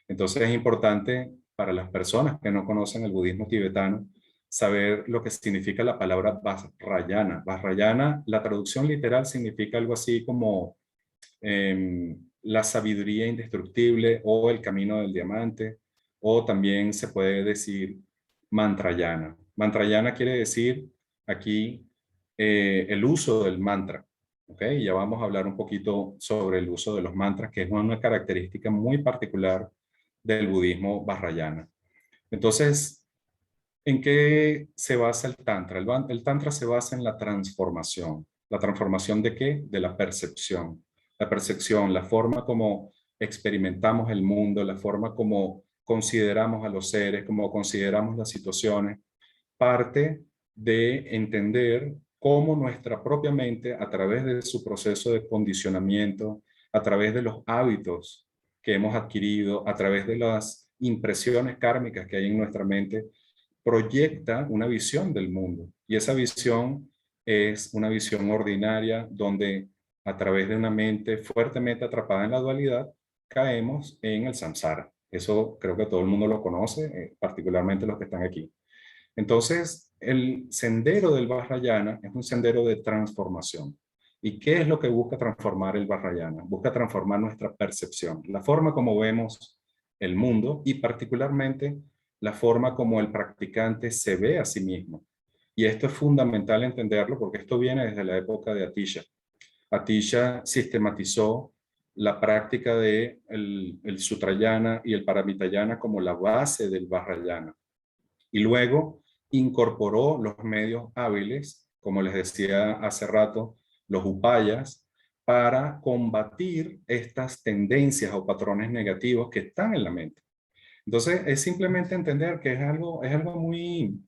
Entonces es importante para las personas que no conocen el budismo tibetano saber lo que significa la palabra Vajrayana. Vajrayana, la traducción literal significa algo así como la sabiduría indestructible o el camino del diamante, o también se puede decir mantrayana. Mantrayana quiere decir aquí el uso del mantra. ¿Okay? Ya vamos a hablar un poquito sobre el uso de los mantras, que es una característica muy particular del budismo vajrayana. Entonces, ¿en qué se basa el tantra? El tantra se basa en la transformación. ¿La transformación de qué? De la percepción. La percepción, la forma como experimentamos el mundo, la forma como consideramos a los seres, como consideramos las situaciones, parte de entender cómo nuestra propia mente, a través de su proceso de condicionamiento, a través de los hábitos que hemos adquirido, a través de las impresiones kármicas que hay en nuestra mente, proyecta una visión del mundo. Y esa visión es una visión ordinaria donde a través de una mente fuertemente atrapada en la dualidad, caemos en el samsara. Eso creo que todo el mundo lo conoce, particularmente los que están aquí. Entonces, el sendero del Vajrayana es un sendero de transformación. ¿Y qué es lo que busca transformar el Vajrayana? Busca transformar nuestra percepción, la forma como vemos el mundo y particularmente la forma como el practicante se ve a sí mismo. Y esto es fundamental entenderlo porque esto viene desde la época de Atisha. Atisha sistematizó la práctica de el Sutrayana y el Paramitayana como la base del Vajrayana. Y luego incorporó los medios hábiles, como les decía hace rato, los upayas, para combatir estas tendencias o patrones negativos que están en la mente. Entonces, es simplemente entender que es algo muy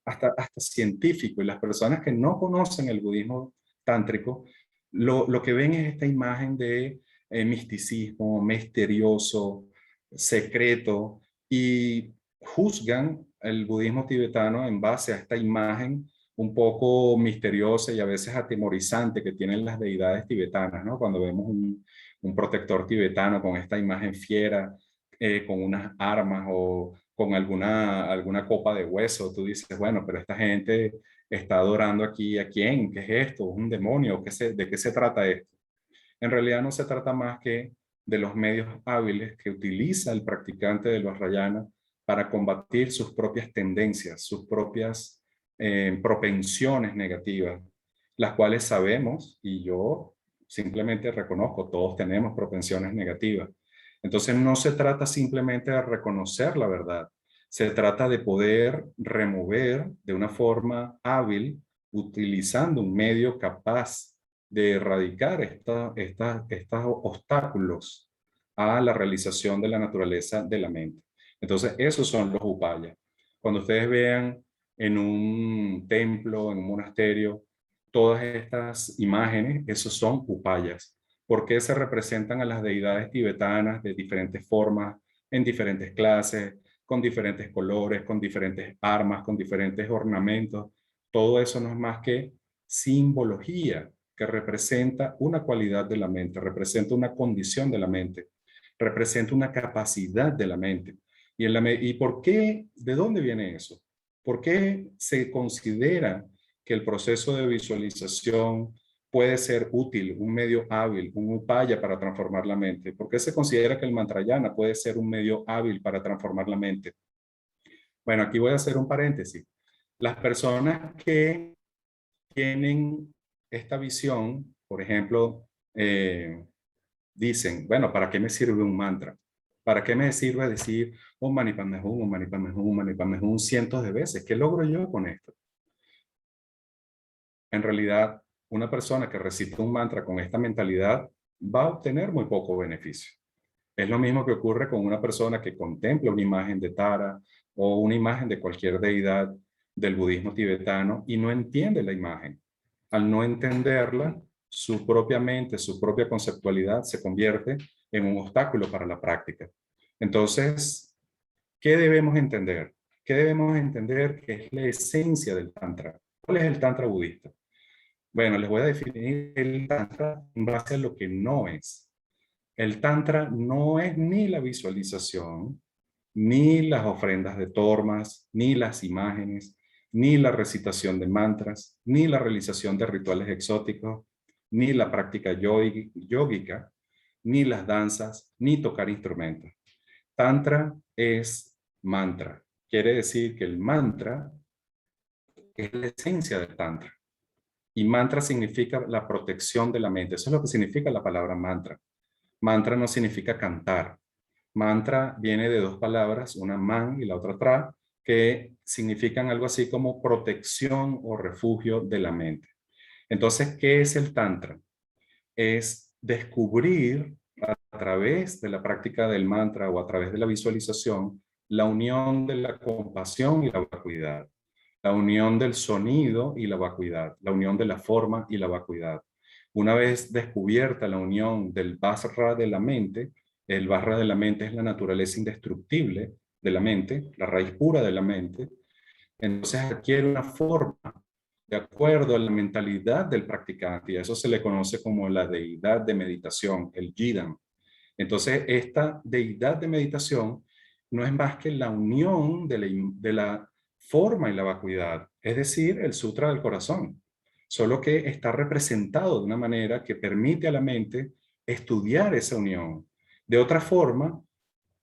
hasta científico, y las personas que no conocen el budismo tántrico, lo que ven es esta imagen de misticismo, misterioso, secreto, y juzgan el budismo tibetano en base a esta imagen un poco misteriosa y a veces atemorizante que tienen las deidades tibetanas, ¿no? Cuando vemos un protector tibetano con esta imagen fiera, con unas armas o con alguna copa de hueso, tú dices, bueno, pero esta gente está adorando aquí a quién, ¿qué es esto? ¿Un demonio? ¿De qué se trata esto? En realidad no se trata más que de los medios hábiles que utiliza el practicante del Vajrayana para combatir sus propias tendencias, sus propias propensiones negativas, las cuales sabemos, y yo simplemente reconozco, todos tenemos propensiones negativas. Entonces no se trata simplemente de reconocer la verdad, se trata de poder remover de una forma hábil, utilizando un medio capaz de erradicar estos obstáculos a la realización de la naturaleza de la mente. Entonces, esos son los upayas. Cuando ustedes vean en un templo, en un monasterio, todas estas imágenes, esos son upayas, por qué se representan a las deidades tibetanas de diferentes formas, en diferentes clases, con diferentes colores, con diferentes armas, con diferentes ornamentos. Todo eso no es más que simbología que representa una cualidad de la mente, representa una condición de la mente, representa una capacidad de la mente. ¿Y por qué? ¿De dónde viene eso? ¿Por qué se considera que el proceso de visualización puede ser útil, un medio hábil, un upaya para transformar la mente? ¿Por qué se considera que el mantrayana puede ser un medio hábil para transformar la mente? Bueno, aquí voy a hacer un paréntesis. Las personas que tienen esta visión, por ejemplo, dicen, bueno, ¿para qué me sirve un mantra? ¿Para qué me sirve decir Om Mani Padme Hum, Om Mani Padme Hum, Om Mani Padme Hum cientos de veces? ¿Qué logro yo con esto? En realidad, una persona que recita un mantra con esta mentalidad va a obtener muy poco beneficio. Es lo mismo que ocurre con una persona que contempla una imagen de Tara o una imagen de cualquier deidad del budismo tibetano y no entiende la imagen. Al no entenderla, su propia mente, su propia conceptualidad se convierte en un obstáculo para la práctica. Entonces, ¿qué debemos entender? ¿Qué debemos entender que es la esencia del Tantra? ¿Cuál es el Tantra budista? Bueno, les voy a definir el Tantra en base a lo que no es. El Tantra no es ni la visualización, ni las ofrendas de tormas, ni las imágenes, ni la recitación de mantras, ni la realización de rituales exóticos, ni la práctica yógica, ni las danzas, ni tocar instrumentos. Tantra es mantra. Quiere decir que el mantra es la esencia del Tantra. Y mantra significa la protección de la mente. Eso es lo que significa la palabra mantra. Mantra no significa cantar. Mantra viene de dos palabras, una man y la otra tra, que significan algo así como protección o refugio de la mente. Entonces, ¿qué es el Tantra? Es descubrir a través de la práctica del mantra o a través de la visualización la unión de la compasión y la vacuidad, la unión del sonido y la vacuidad, la unión de la forma y la vacuidad. Una vez descubierta la unión del Vajra de la mente, el Vajra de la mente es la naturaleza indestructible de la mente, la raíz pura de la mente, entonces adquiere una forma de acuerdo a la mentalidad del practicante, y a eso se le conoce como la deidad de meditación, el Yidam. Entonces, esta deidad de meditación no es más que la unión de la forma y la vacuidad, es decir, el sutra del corazón, solo que está representado de una manera que permite a la mente estudiar esa unión. De otra forma,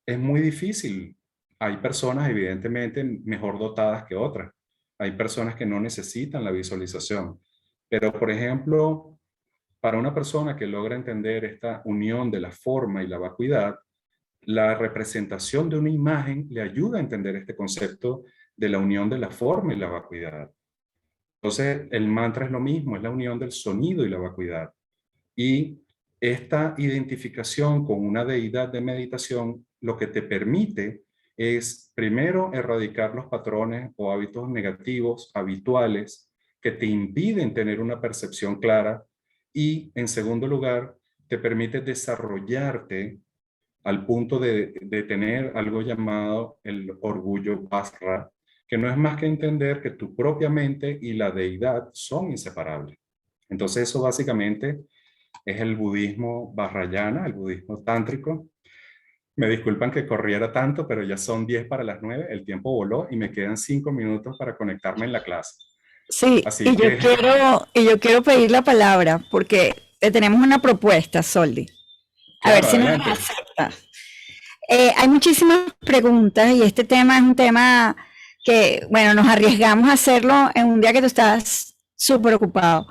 es muy difícil. Hay personas evidentemente mejor dotadas que otras. Hay personas que no necesitan la visualización. Pero, por ejemplo, para una persona que logra entender esta unión de la forma y la vacuidad, la representación de una imagen le ayuda a entender este concepto de la unión de la forma y la vacuidad. Entonces, el mantra es lo mismo, es la unión del sonido y la vacuidad. Y esta identificación con una deidad de meditación lo que te permite es, primero, erradicar los patrones o hábitos negativos habituales que te impiden tener una percepción clara y, en segundo lugar, te permite desarrollarte al punto de tener algo llamado el orgullo Vajra, que no es más que entender que tu propia mente y la deidad son inseparables. Entonces eso básicamente es el budismo vajrayana, el budismo tántrico. Me disculpan que corriera tanto, pero ya son 10 para las 9, el tiempo voló y me quedan 5 minutos para conectarme en la clase. Sí, Así que... y yo quiero pedir la palabra porque tenemos una propuesta, Soldi. A ver Claro, si nos adelante. acepta. Hay muchísimas preguntas y este tema es un tema que, bueno, nos arriesgamos a hacerlo en un día que tú estás súper ocupado.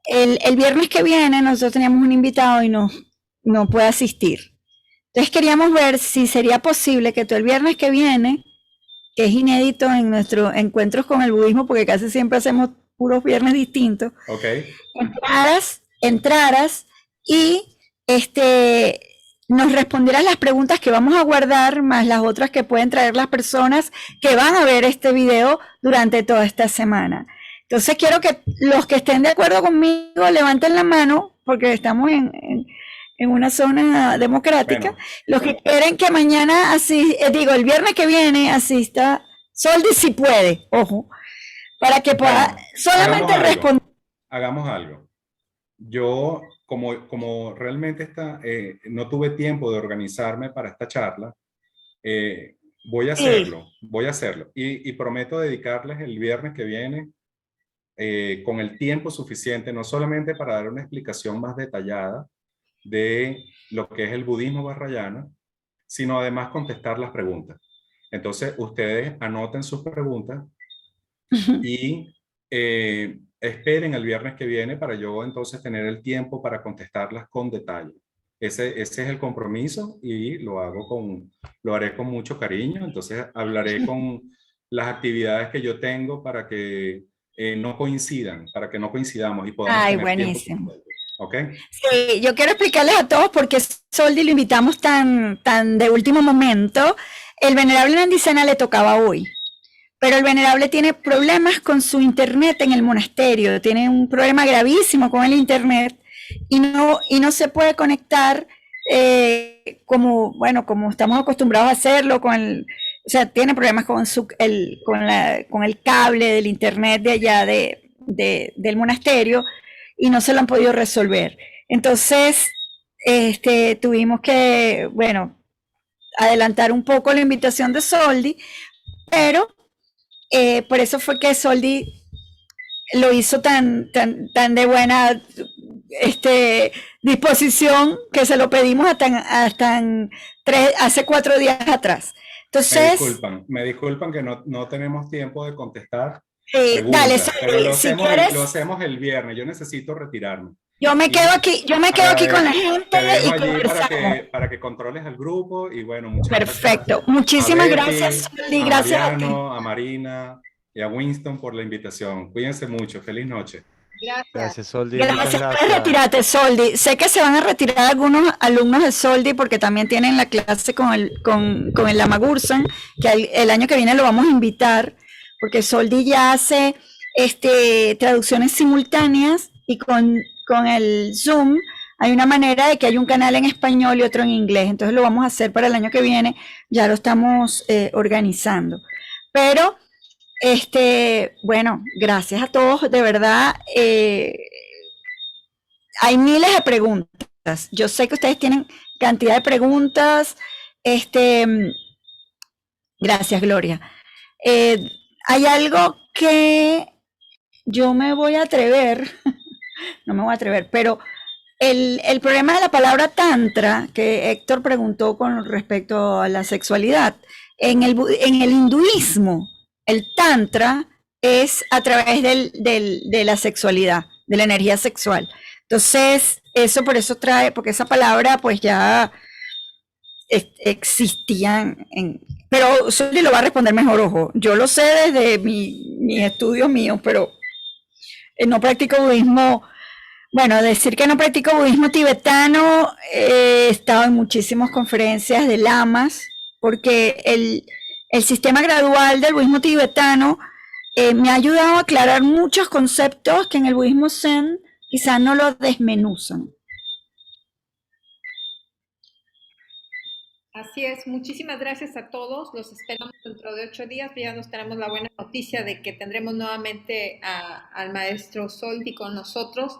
El viernes que viene nosotros teníamos un invitado y no puede asistir. Entonces queríamos ver si sería posible que tú el viernes que viene, que es inédito en nuestros encuentros con el budismo, porque casi siempre hacemos puros viernes distintos, Okay. entraras y nos respondieras las preguntas que vamos a guardar, más las otras que pueden traer las personas que van a ver este video durante toda esta semana. Entonces quiero que los que estén de acuerdo conmigo levanten la mano, porque estamos en una zona democrática, Bueno, los que quieren que mañana el viernes que viene asista Soldi si puede, ojo, para que pueda bueno, hagamos solamente algo, responder. hagamos algo. Yo, como realmente no tuve tiempo de organizarme para esta charla, eh, Sí. voy a hacerlo. Y prometo dedicarles el viernes que viene con el tiempo suficiente, no solamente para dar una explicación más detallada de lo que es el budismo vajrayana, sino además contestar las preguntas. Entonces, ustedes anoten sus preguntas y esperen el viernes que viene para yo entonces tener el tiempo para contestarlas con detalle. Ese es el compromiso y lo haré con mucho cariño. Entonces hablaré con las actividades que yo tengo para que no coincidan, para que no coincidamos y podamos Ay, tener tiempo buenísimo. suficiente. ¿Ok? Sí, yo quiero explicarles a todos por qué Soldi lo invitamos tan de último momento. El venerable Nandisena le tocaba hoy, pero el venerable tiene problemas con su internet en el monasterio, tiene un problema gravísimo con el internet y no se puede conectar como estamos acostumbrados a hacerlo, o sea, tiene problemas con el cable del internet de allá del monasterio y no se lo han podido resolver. Entonces, tuvimos que, bueno, adelantar un poco la invitación de Soldi, pero por eso fue que Soldi lo hizo tan de buena disposición que se lo pedimos hace 4 días atrás. Entonces, Me disculpan que no tenemos tiempo de contestar dale, preguntas, pero Soldi, si lo quieres, hacemos el viernes. Yo necesito retirarme. yo Y me quedo aquí con la gente te dejo y allí conversamos. para que controles al grupo. Y bueno, muchas gracias Perfecto. a Muchísimas gracias, Betty, Soldi. a Gracias a ti. Mariano, a Marina y a Winston por la invitación. Cuídense mucho. Feliz noche. Gracias, Soldi, muchas Gracias. Puedes gracias. retirarte, Soldi. Sé que se van a retirar algunos alumnos de Soldi porque también tienen la clase con el Lama Gursan, que el año que viene lo vamos a invitar, porque Soldi ya hace traducciones simultáneas y con el Zoom hay una manera de que hay un canal en español y otro en inglés. Entonces lo vamos a hacer para el año que viene, ya lo estamos organizando. Pero bueno, gracias a todos, de verdad. Hay miles de preguntas. Yo sé que ustedes tienen cantidad de preguntas. Este, Gracias, Gloria. Hay algo que yo me voy a atrever, no me voy a atrever, pero el problema de la palabra tantra, que Héctor preguntó con respecto a la sexualidad, en el hinduismo, el tantra es a través de la sexualidad, de la energía sexual. Entonces, eso por eso trae, porque esa palabra pues ya existía pero Soli lo va a responder mejor, ojo. Yo lo sé desde mis estudios míos, pero no practico budismo. Bueno, decir que no practico budismo tibetano, he estado en muchísimas conferencias de lamas, porque el sistema gradual del budismo tibetano me ha ayudado a aclarar muchos conceptos que en el budismo zen quizás no lo desmenuzan. Así es, muchísimas gracias a todos. Los esperamos dentro de 8 días. Ya nos tenemos la buena noticia de que tendremos nuevamente al maestro Soldi con nosotros.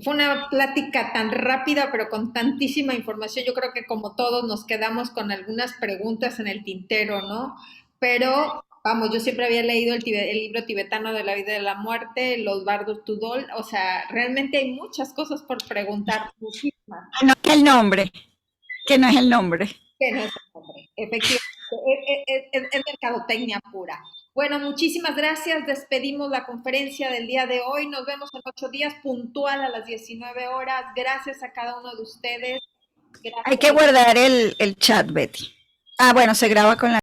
Fue una plática tan rápida, pero con tantísima información. Yo creo que como todos nos quedamos con algunas preguntas en el tintero, ¿no? Pero vamos, yo siempre había leído el libro tibetano de la vida y de la muerte, los Bardos Tudol. O sea, realmente hay muchas cosas por preguntar, muchísimas. No es el nombre, que no es el nombre. Que no es el nombre. Efectivamente, es mercadotecnia pura. Bueno, muchísimas gracias. Despedimos la conferencia del día de hoy. Nos vemos en 8 días, puntual a las 19 horas. Gracias a cada uno de ustedes. Gracias. Hay que guardar el chat, Betty. Ah, bueno, se graba con la